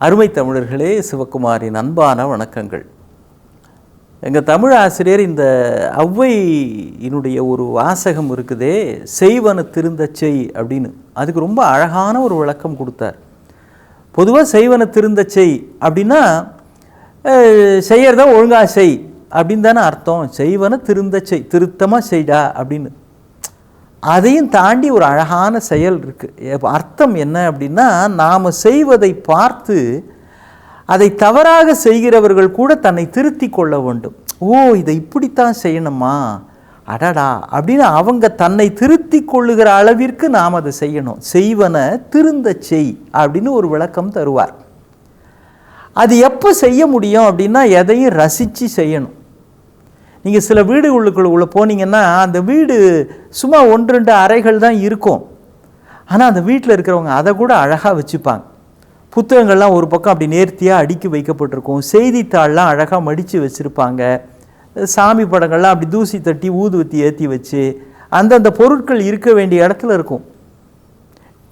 அருமை தமிழர்களே, சிவகுமாரின் அன்பான வணக்கங்கள். எங்கள் தமிழ் ஆசிரியர் இந்த ஔவையினுடைய ஒரு வாசகம் இருக்குதே, செய்வன திருந்த செய் அப்படின்னு, அதுக்கு ரொம்ப அழகான ஒரு விளக்கம் கொடுத்தார். பொதுவாக செய்வன திருந்த செய் அப்படின்னா செய்யறத ஒழுங்காக செய் அப்படின்னு தானே அர்த்தம். செய்வன திருந்த செய், திருத்தமாக செய்டா அப்படின்னு. அதையும் தாண்டி ஒரு அழகான செயல் இருக்குது. அர்த்தம் என்ன அப்படின்னா, நாம் செய்வதை பார்த்து அதை தவறாக செய்கிறவர்கள் கூட தன்னை திருத்தி கொள்ள வேண்டும். ஓ, இதை இப்படித்தான் செய்யணுமா, அடடா அப்படின்னு அவங்க தன்னை திருத்தி கொள்ளுகிற அளவிற்கு நாம் அதை செய்யணும். செய்வன திருந்த செய் அப்படின்னு ஒரு விளக்கம் தருவார். அது எப்போ செய்ய முடியும் அப்படின்னா, எதையும் ரசித்து செய்யணும். நீங்கள் சில வீடுகளுக்குள்ள போனீங்கன்னா அந்த வீடு சும்மா 1-2 அறைகள் தான் இருக்கும். ஆனால் அந்த வீட்டில் இருக்கிறவங்க அதை கூட அழகாக வச்சுப்பாங்க. புத்தகங்கள்லாம் ஒரு பக்கம் அப்படி நேர்த்தியாக அடுக்கி வைக்கப்பட்டிருக்கும். செய்தித்தாள்லாம் அழகாக மடித்து வச்சுருப்பாங்க. சாமி படங்கள்லாம் அப்படி தூசி தட்டி ஊதுவத்தி ஏற்றி வச்சு அந்தந்த பொருட்கள் இருக்க வேண்டிய இடத்துல இருக்கும்.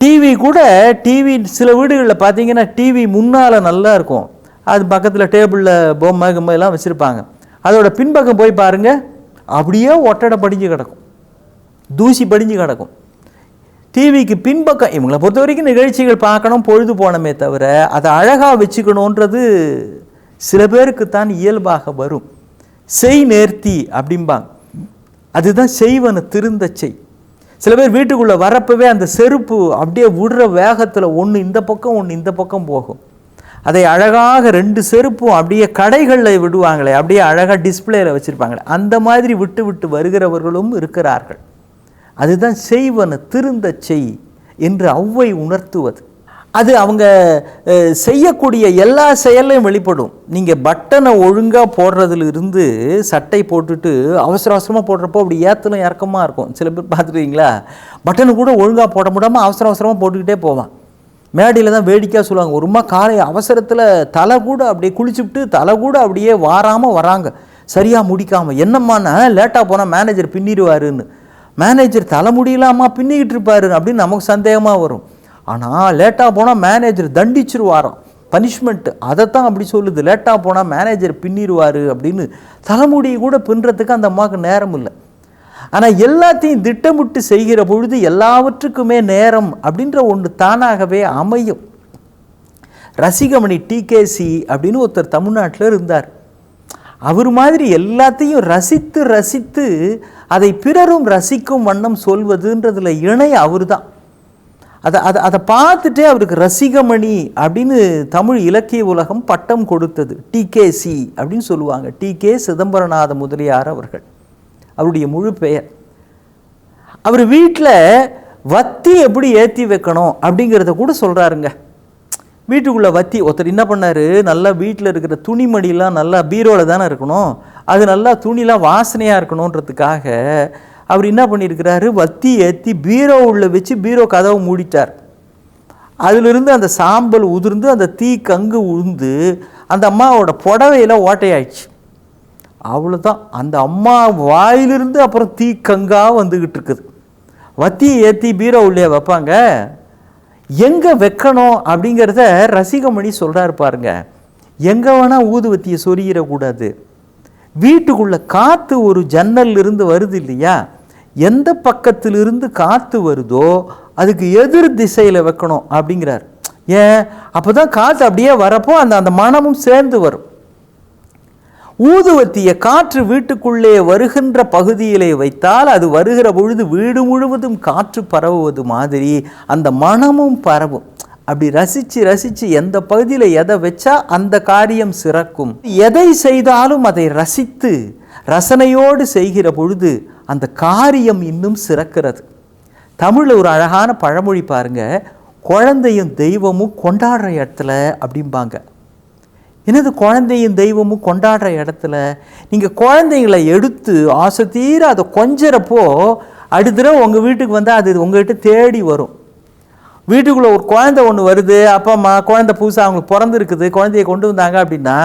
டிவி கூட, டிவி சில வீடுகளில் பார்த்தீங்கன்னா டிவி முன்னால் நல்லா இருக்கும். அது பக்கத்தில் டேபிளில் பொம்மை எல்லாம் வச்சுருப்பாங்க. அதோட பின்பக்கம் போய் பாருங்கள், அப்படியே ஒட்டடை படிஞ்சு கிடக்கும், தூசி படிஞ்சு கிடக்கும். டிவிக்கு பின்பக்கம் இவங்களை பொறுத்த வரைக்கும் நிகழ்ச்சிகள் பார்க்கணும், பொழுது போனமே தவிர அதை அழகாக வச்சுக்கணுன்றது சில பேருக்குத்தான் இயல்பாக வரும். செய் நேர்த்தி அப்படிம்பாங்க. அதுதான் செய்வன திருந்த செய். சில பேர் வீட்டுக்குள்ளே வரப்பவே அந்த செருப்பு அப்படியே விடுற வேகத்தில் ஒன்று இந்த பக்கம் ஒன்று இந்த பக்கம் போகும். அதை அழகாக 2 செருப்பும் அப்படியே கடைகளில் விடுவாங்களே, அப்படியே அழகாக டிஸ்பிளேயில் வச்சுருப்பாங்களே, அந்த மாதிரி விட்டு விட்டு வருகிறவர்களும் இருக்கிறார்கள். அதுதான் செய்வன திருந்த செய் என்று ஔவை உணர்த்துவது. அது அவங்க செய்யக்கூடிய எல்லா செயலையும் வெளிப்படும். நீங்கள் பட்டனை ஒழுங்காக போடுறதுலேருந்து சட்டை போட்டுட்டு அவசர அவசரமாக போடுறப்போ அப்படி ஏற்றலும் இறக்கமாக இருக்கும். சில பேர் பார்த்துருக்கீங்களா, பட்டனை கூட ஒழுங்காக போட முடியாமல் அவசர அவசரமாக போட்டுக்கிட்டே போவான். மேடையில் தான் வேடிக்கையாக சொல்லுவாங்க, ஒருமா காலை அவசரத்தில் தலை கூட அப்படியே குளிச்சுவிட்டு தலை கூட அப்படியே வாராமல் வராங்க, சரியாக முடிக்காமல். என்னம்மாண்ணா லேட்டாக போனால் மேனேஜர் பின்னிடுவாருன்னு. மேனேஜர் தலை முடியலாமா பின்னிக்கிட்டு இருப்பாரு அப்படின்னு நமக்கு சந்தேகமாக வரும். ஆனால் லேட்டாக போனால் மேனேஜர் தண்டிச்சிருவாராம், பனிஷ்மெண்ட்டு அதைத்தான் அப்படி சொல்லுது. லேட்டாக போனால் மேனேஜர் பின்னிடுவார் அப்படின்னு. தலைமுடியை கூட பின்னுறதுக்கு அந்த அம்மாவுக்கு நேரம் இல்லை. ஆனால் எல்லாத்தையும் திட்டமிட்டு செய்கிற பொழுது எல்லாவற்றுக்குமே நேரம் அப்படின்ற ஒன்று தானாகவே அமையும். ரசிகமணி டிகேசி அப்படின்னு ஒருத்தர் தமிழ்நாட்டில் இருந்தார். அவர் மாதிரி எல்லாத்தையும் ரசித்து ரசித்து அதை பிறரும் ரசிக்கும் வண்ணம் சொல்வதுன்றதுல இணை அவர் தான். அதை பார்த்துட்டே அவருக்கு ரசிகமணி அப்படின்னு தமிழ் இலக்கிய உலகம் பட்டம் கொடுத்தது. டிகேசி அப்படின்னு சொல்லுவாங்க. டிகே சிதம்பரநாத முதலியார் அவர்கள் அவருடைய முழு பெயர். அவர் வீட்டில் வத்தி எப்படி ஏற்றி வைக்கணும் அப்படிங்கிறத கூட சொல்கிறாருங்க. வீட்டுக்குள்ளே வத்தி ஒருத்தர் என்ன பண்ணார், நல்லா வீட்டில் இருக்கிற துணிமணிலாம் நல்லா பீரோவில் தானே இருக்கணும், அது நல்லா துணிலாம் வாசனையாக இருக்கணுன்றதுக்காக அவர் என்ன பண்ணியிருக்கிறாரு, வத்தி ஏற்றி பீரோ உள்ள வச்சு பீரோ கதவை மூடிட்டார். அதிலிருந்து அந்த சாம்பல் உதிர்ந்து அந்த தீ கங்கு உழுந்து அந்த அம்மாவோட புடவையில் ஓட்டையாயிடுச்சு. அவ்வளோதான், அந்த அம்மா வாயிலிருந்து அப்புறம் தீ கங்காக வந்துக்கிட்டு இருக்குது. வத்தி ஏற்றி பீரோ உள்ளே வைப்பாங்க, எங்கே வைக்கணும் அப்படிங்கிறத ரசிகமணி சொல்கிறாரு பாருங்க. எங்கே வேணால் ஊதுவத்தியை சொருகிடக்கூடாது. வீட்டுக்குள்ளே காற்று ஒரு ஜன்னலிருந்து வருது இல்லையா, எந்த பக்கத்திலிருந்து காற்று வருதோ அதுக்கு எதிர் திசையில் வைக்கணும் அப்படிங்கிறார். ஏன், அப்போ தான் காற்று அப்படியே வரப்போ அந்த மனமும் சேர்ந்து வரும். ஊதுவத்திய காற்று வீட்டுக்குள்ளே வருகின்ற பகுதியிலே வைத்தால் அது வருகிற பொழுது வீடு முழுவதும் காற்று பரவுவது மாதிரி அந்த மனமும் பரவும். அப்படி ரசித்து ரசித்து எந்த பகுதியில் எதை வச்சா அந்த காரியம் சிறக்கும். எதை செய்தாலும் அதை ரசித்து ரசனையோடு செய்கிற பொழுது அந்த காரியம் இன்னும் சிறக்கிறது. தமிழில் ஒரு அழகான பழமொழி பாருங்க, குழந்தையும் தெய்வமும் கொண்டாடுற இடத்துல அப்படிம்பாங்க. என்னது குழந்தையும் தெய்வமும் கொண்டாடுற இடத்துல? நீங்கள் குழந்தைங்களை எடுத்து ஆசை தீர அதை கொஞ்சறப்போ அடுத்த தடவை உங்கள் வீட்டுக்கு வந்தால் அது உங்கள்கிட்ட தேடி வரும். வீட்டுக்குள்ளே ஒரு குழந்தை ஒன்று வருது, அப்பா அம்மா குழந்தை புதுசாக அவங்களுக்கு பிறந்திருக்குது, குழந்தைய கொண்டு வந்தாங்க அப்படின்னா,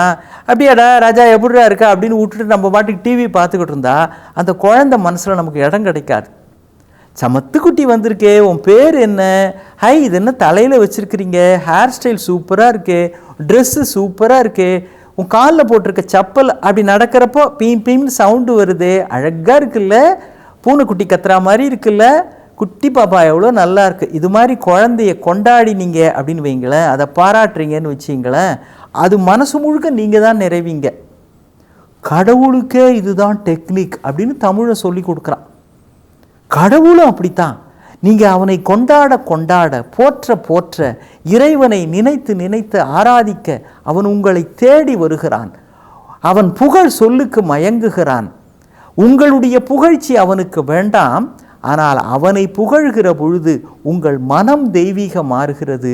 அப்படியாடா ராஜா எப்படிடா இருக்கா அப்படின்னு விட்டுட்டு நம்ம பாட்டுக்கு டிவி பார்த்துக்கிட்டு இருந்தா அந்த குழந்தை மனசில் நமக்கு இடம் கிடைக்காது. சமத்துக்குட்டி வந்திருக்கே, உன் பேர் என்ன, ஹை இது என்ன தலையில் வச்சுருக்கிறீங்க, ஹேர் ஸ்டைல் சூப்பராக இருக்கே, ட்ரெஸ்ஸு சூப்பராக இருக்கே, உன் காலில் போட்டிருக்க செப்பல் அப்படி நடக்கிறப்போ பீம் பீம்னு சவுண்டு வருது, அழகாக இருக்குல்ல, பூனைக்குட்டி கத்துறா மாதிரி இருக்குல்ல, குட்டி பாப்பா எவ்வளோ நல்லா இருக்குது. இது மாதிரி குழந்தைய கொண்டாடினீங்க அப்படின்னு வைங்களேன், அதை பாராட்டுறீங்கன்னு வச்சிங்களேன், அது மனசு முழுக்க நீங்கள் தான் நிறைவீங்க. கடவுளுக்கே இதுதான் டெக்னிக் அப்படின்னு தமிழை சொல்லி கொடுக்குறான். கடவுளும் அப்படித்தான். நீங்கள் அவனை கொண்டாட கொண்டாட, போற்ற போற்ற, இறைவனை நினைத்து நினைத்து ஆராதிக்க அவன் உங்களை தேடி வருகிறான். அவன் புகழ் சொல்லுக்கு மயங்குகிறான். உங்களுடைய புகழ்ச்சி அவனுக்கு வேண்டாம். ஆனால் அவனை புகழ்கிற பொழுது உங்கள் மனம் தெய்வீக மாறுகிறது,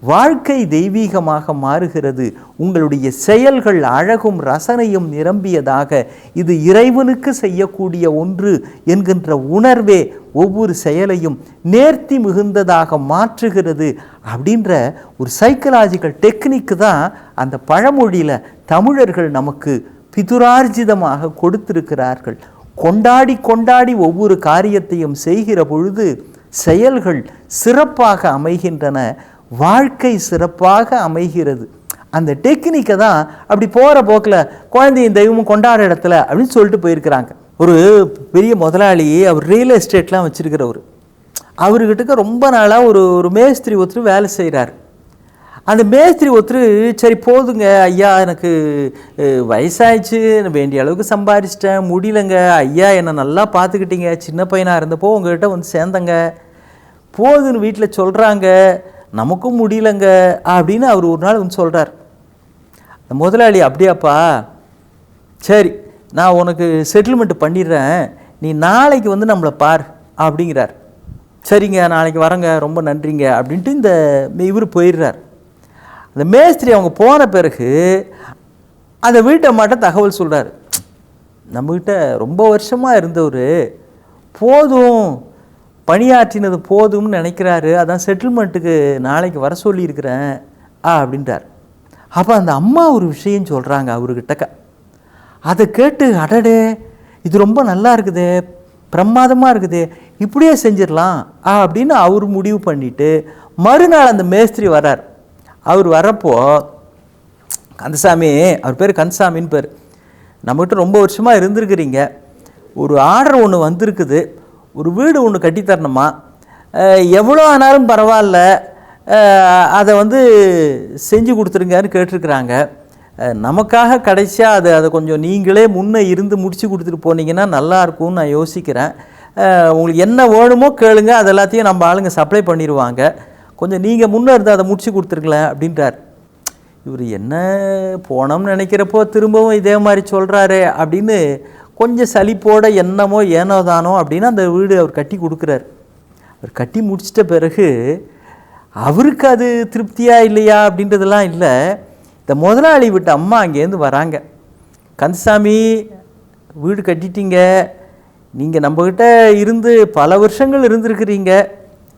வாழ்க்கை தெய்வீகமாக மாறுகிறது, உங்களுடைய செயல்கள் அழகும் ரசனையும் நிரம்பியதாக இது இறைவனுக்கு செய்யக்கூடிய ஒன்று என்கின்ற உணர்வே ஒவ்வொரு செயலையும் நேர்த்தி மிகுந்ததாக மாற்றுகிறது. அப்படின்ற ஒரு சைக்கலாஜிக்கல் டெக்னிக்கு தான் அந்த பழமொழியில் தமிழர்கள் நமக்கு பிதுரார்ஜிதமாக கொடுத்திருக்கிறார்கள். கொண்டாடி கொண்டாடி ஒவ்வொரு காரியத்தையும் செய்கிற பொழுது செயல்கள் சிறப்பாக அமைகின்றன, வாழ்க்கை சிறப்பாக அமைகிறது. அந்த டெக்னிக்கை தான் அப்படி போகிற போக்கில் குழந்தையும் தெய்வமும் கொண்டாட இடத்துல அப்படின்னு சொல்லிட்டு போயிருக்கிறாங்க. ஒரு பெரிய முதலாளி, அவர் ரியல் எஸ்டேட்லாம் வச்சுருக்கிறவர். அவர்கிட்ட ரொம்ப நாளாக ஒரு மேஸ்திரி ஒருத்தர் வேலை செய்கிறார். அந்த மேஸ்திரி ஒருத்தர், சரி போதுங்க ஐயா, எனக்கு வயசாகிடுச்சு, வேண்டிய அளவுக்கு சம்பாதிச்சிட்டேன், முடியலைங்க ஐயா, என்னை நல்லா பார்த்துக்கிட்டீங்க, சின்ன பையனாக இருந்தப்போ உங்கள்கிட்ட வந்து சேர்ந்தங்க, போதுன்னு வீட்டில் சொல்கிறாங்க, நமக்கும் முடியலைங்க அப்படின்னு அவர் ஒரு நாள் வந்து சொல்கிறார். அந்த முதலாளி, அப்படியாப்பா, சரி நான் உனக்கு செட்டில்மெண்ட் பண்ணிடுறேன், நீ நாளைக்கு வந்து நம்மளை பார் அப்படிங்கிறார். சரிங்க நாளைக்கு வரேங்க, ரொம்ப நன்றிங்க அப்படின்ட்டு இந்த இவர் போயிடுறார். அந்த மேஸ்திரி அவங்க போன பிறகு அந்த வீட்டை மாட்ட தகவல் சொல்கிறார். நம்மகிட்ட ரொம்ப வருஷமாக இருந்தவர், போதும் பணியாற்றினது போதும்னு நினைக்கிறாரு, அதான் செட்டில்மெண்ட்டுக்கு நாளைக்கு வர சொல்லியிருக்கிறேன் அப்படின்றார். அப்போ அந்த அம்மா ஒரு விஷயம் சொல்கிறாங்க அவர்கிட்டக்க. அதை கேட்டு, அடடே இது ரொம்ப நல்லா இருக்குது, பிரமாதமாக இருக்குது, இப்படியே செஞ்சிடலாம் அப்படின்னு அவர் முடிவு பண்ணிவிட்டு மறுநாள் அந்த மேஸ்திரி வர்றார். அவர் வரப்போ, கந்தசாமி, அவர் பேர் கந்தசாமின்னு பேர், நம்மகிட்ட ரொம்ப வருஷமாக இருந்திருக்கிறீங்க, ஒரு ஆர்டர் ஒன்று வந்திருக்குது, ஒரு வீடு ஒன்று கட்டித்தரணுமா, எவ்வளோ ஆனாலும் பரவாயில்ல, அதை வந்து செஞ்சு கொடுத்துருங்கன்னு கேட்டிருக்கிறாங்க. நமக்காக கடைசியாக அதை கொஞ்சம் நீங்களே முன்னே இருந்து முடித்து கொடுத்துட்டு போனீங்கன்னா நல்லாயிருக்கும்னு நான் யோசிக்கிறேன். உங்களுக்கு என்ன வேணுமோ கேளுங்க, அது எல்லாத்தையும் நம்ம ஆளுங்க சப்ளை பண்ணிடுவாங்க, கொஞ்சம் நீங்கள் முன்னே இருந்து அதை முடிச்சு கொடுத்துருங்களேன் அப்படின்றார். இவர் என்ன போனோம்னு நினைக்கிறப்போ திரும்பவும் இதே மாதிரி சொல்கிறாரு அப்படின்னு கொஞ்சம் சலிப்போட என்னமோ ஏனோதானோ அப்படின்னு அந்த வீடு அவர் கட்டி கொடுக்குறார். அவர் கட்டி முடிச்சிட்ட பிறகு அவருக்கு அது திருப்தியாக இல்லையா அப்படின்றதெல்லாம் இல்லை. இந்த முதலாளி விட்டு அம்மா அங்கேருந்து வராங்க. கந்தசாமி, வீடு கட்டிட்டீங்க, நீங்கள் நம்மக்கிட்ட இருந்து பல வருஷங்கள் இருந்திருக்கிறீங்க,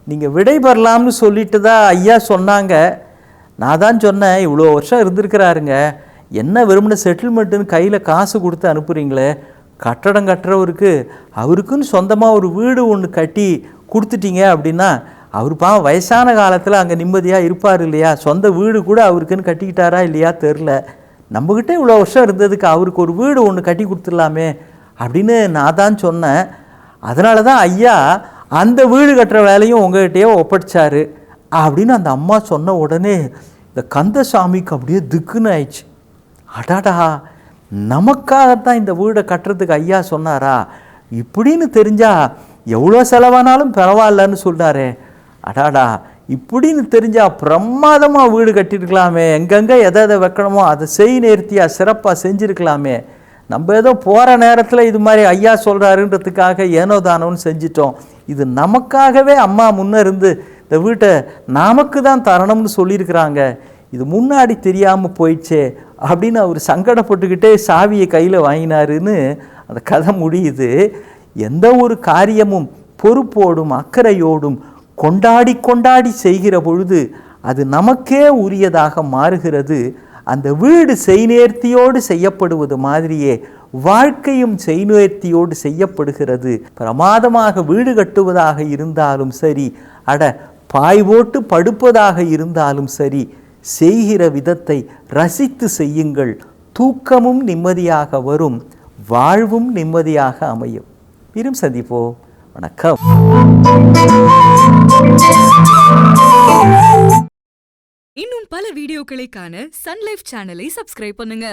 நீங்கள் விடை பெறலாம்னு சொல்லிட்டு தான் ஐயா சொன்னாங்க. நான் தான் சொன்னேன், இவ்வளோ வருஷம் இருந்திருக்கிறாருங்க, என்ன வெறுமனே செட்டில்மெண்ட்டுன்னு கையில் காசு கொடுத்து அனுப்புகிறீங்களே, கட்டடம் கட்டுறவருக்கு அவருக்குன்னு சொந்தமாக ஒரு வீடு ஒன்று கட்டி கொடுத்துட்டீங்க அப்படின்னா அவர் பாவம் வயசான காலத்தில் அங்கே நிம்மதியாக இருப்பார் இல்லையா, சொந்த வீடு கூட அவருக்குன்னு கட்டிக்கிட்டாரா இல்லையா தெரில, நம்மக்கிட்ட இவ்வளோ வருஷம் இருந்ததுக்கு அவருக்கு ஒரு வீடு ஒன்று கட்டி கொடுத்துடலாமே அப்படின்னு நான் தான் சொன்னேன். அதனால தான் ஐயா அந்த வீடு கட்டுற வேலையும் உங்கள்கிட்டயே ஒப்படைச்சாரு அப்படின்னு அந்த அம்மா சொன்ன உடனே இந்த கந்தசாமிக்கு அப்படியே திக்குன்னு ஆயிடுச்சு. அடாடா, நமக்காகத்தான் இந்த வீடை கட்டுறதுக்கு ஐயா சொன்னாரா, இப்படின்னு தெரிஞ்சால் எவ்வளோ செலவானாலும் பரவாயில்லன்னு சொல்கிறாரே, அடாடா இப்படின்னு தெரிஞ்சால் பிரமாதமாக வீடு கட்டியிருக்கலாமே, எங்கெங்கே எதை எதை வைக்கணுமோ அதை நேர்த்தியாக சிறப்பாக செஞ்சுருக்கலாமே, நம்ம ஏதோ போகிற நேரத்தில் இது மாதிரி ஐயா சொல்கிறாருன்றதுக்காக ஏனோ தானோன்னு செஞ்சிட்டோம், இது நமக்காகவே அம்மா முன்னே இருந்து இந்த வீட்டை நமக்கு தான் தரணும்னு சொல்லியிருக்கிறாங்க, இது முன்னாடி தெரியாமல் போயிடுச்சே அப்படின்னு அவர் சங்கடப்பட்டுக்கிட்டே சாவியை கையில் வாங்கினாருன்னு அந்த கதை முடியுது. எந்த ஒரு காரியமும் பொறுப்போடும் அக்கறையோடும் கொண்டாடி கொண்டாடி செய்கிற பொழுது அது நமக்கே உரியதாக மாறுகிறது. அந்த வீடு செய்நேர்த்தியோடு செய்யப்படுவது மாதிரியே வாழ்க்கையும் செய்நுயர்த்தியோடு செய்யப்படுகிறது. பிரமாதமாக வீடு கட்டுவதாக இருந்தாலும் சரி, பாய் போட்டு படுப்பதாக இருந்தாலும் சரி, செய்கிற விதத்தை ரசித்து செய்யுங்கள். தூக்கமும் நிம்மதியாக வரும், வாழ்வும் நிம்மதியாக அமையும். மீண்டும் சந்திப்போம். வணக்கம். இன்னும் பல வீடியோக்களை காண சன் லைஃப் சேனலை சப்ஸ்கிரைப் பண்ணுங்க.